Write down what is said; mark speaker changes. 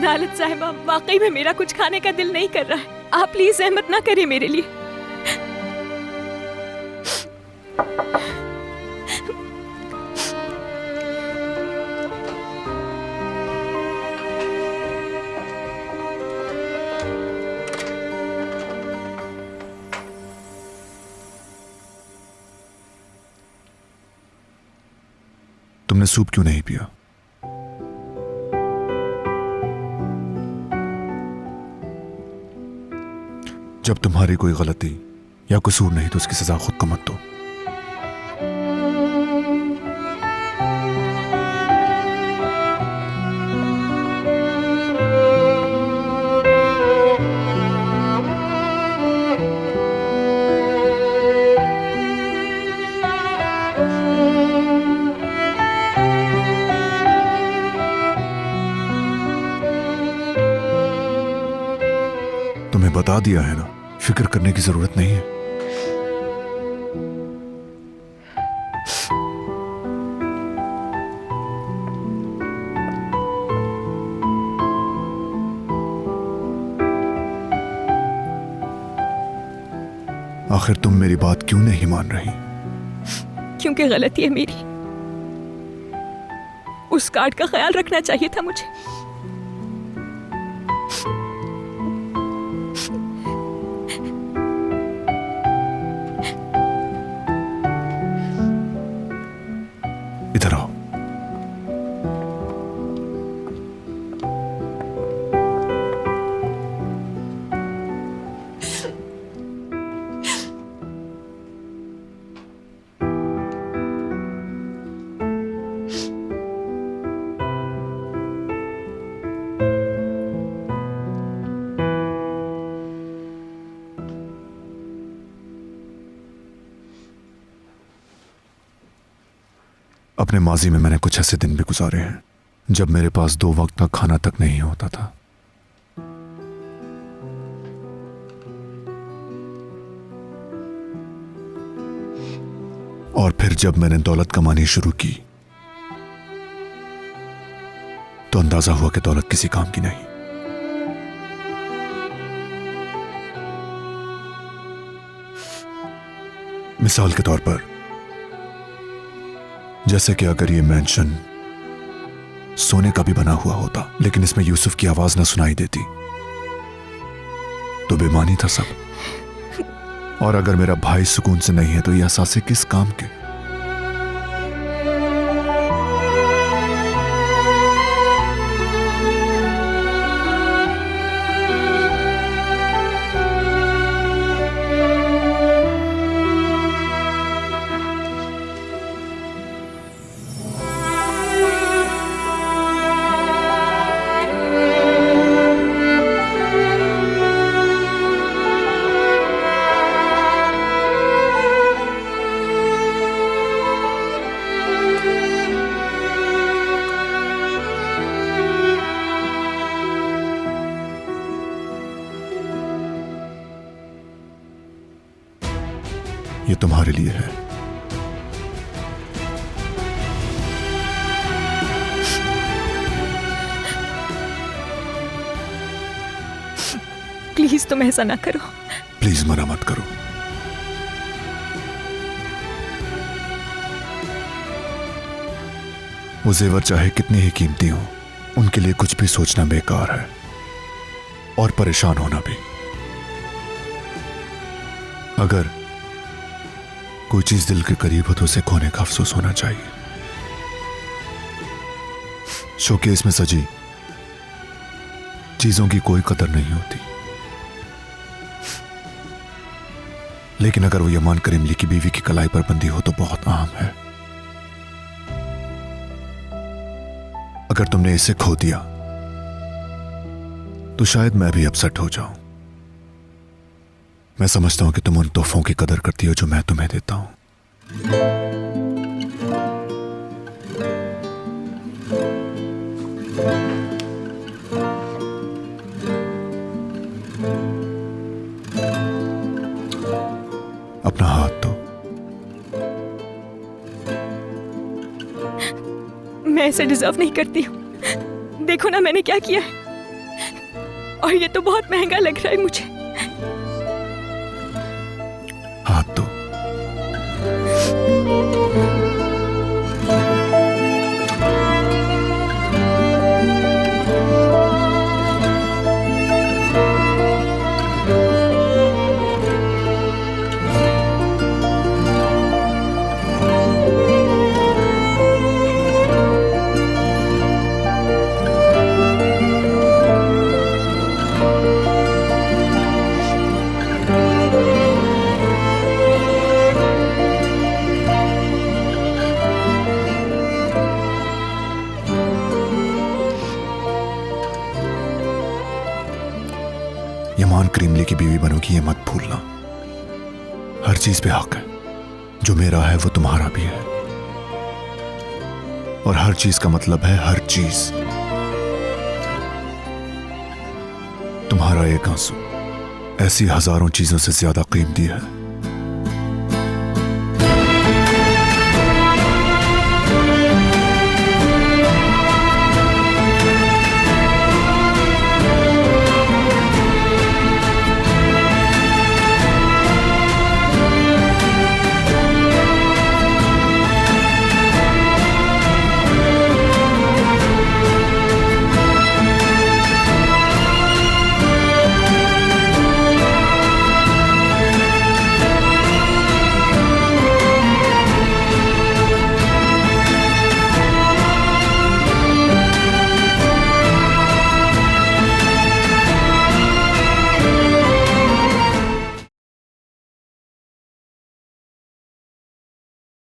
Speaker 1: अदालत साहिबा, वाकई में मेरा कुछ खाने का दिल नहीं कर रहा है। आप प्लीज सहमत ना करें मेरे लिए।
Speaker 2: तुमने सूप क्यों नहीं पिया? जब तुम्हारी कोई गलती या कसूर नहीं तो उसकी सजा खुद को मत दो। तुम्हें बता दिया है ना, फिक्र करने की जरूरत नहीं है। आखिर तुम मेरी बात क्यों नहीं मान रही?
Speaker 1: क्योंकि गलती है मेरी। उस कार्ड का ख्याल रखना चाहिए था मुझे।
Speaker 2: इधर आओ। अपने माजी में मैंने कुछ ऐसे दिन भी गुजारे हैं जब मेरे पास 2 वक्त का खाना तक नहीं होता था। और फिर जब मैंने दौलत कमानी शुरू की तो अंदाजा हुआ कि दौलत किसी काम की नहीं। मिसाल के तौर पर, जैसे कि अगर ये मैंशन सोने का भी बना हुआ होता लेकिन इसमें यूसुफ की आवाज ना सुनाई देती तो बेमानी था सब। और अगर मेरा भाई सुकून से नहीं है तो ये असासे किस काम के? ये तुम्हारे लिए है।
Speaker 1: प्लीज तुम ऐसा ना करो।
Speaker 2: प्लीज मना मत करो। वो जेवर चाहे कितने ही कीमती हो, उनके लिए कुछ भी सोचना बेकार है और परेशान होना भी। अगर कोई चीज दिल के करीब हो तो उसे खोने का अफसोस होना चाहिए। शोकेस में सजी चीजों की कोई कदर नहीं होती, लेकिन अगर वो यमान करीमली की बीवी की कलाई पर बंदी हो तो बहुत आम है। अगर तुमने इसे खो दिया तो शायद मैं भी अपसेट हो जाऊं। मैं समझता हूं कि तुम उन तोहफों की कदर करती हो जो मैं तुम्हें देता हूं। अपना हाथ दो।
Speaker 1: मैं इसे डिजर्व नहीं करती हूँ। देखो ना मैंने क्या किया है। और ये तो बहुत महंगा लग रहा है मुझे।
Speaker 2: हाथ दो। यमान क्रीमली की बीवी बनोगी, ये मत भूलना। हर चीज पे हक है। जो मेरा है वो तुम्हारा भी है, और हर चीज का मतलब है हर चीज। तुम्हारा एक आंसू ऐसी हजारों चीजों से ज्यादा कीमती है।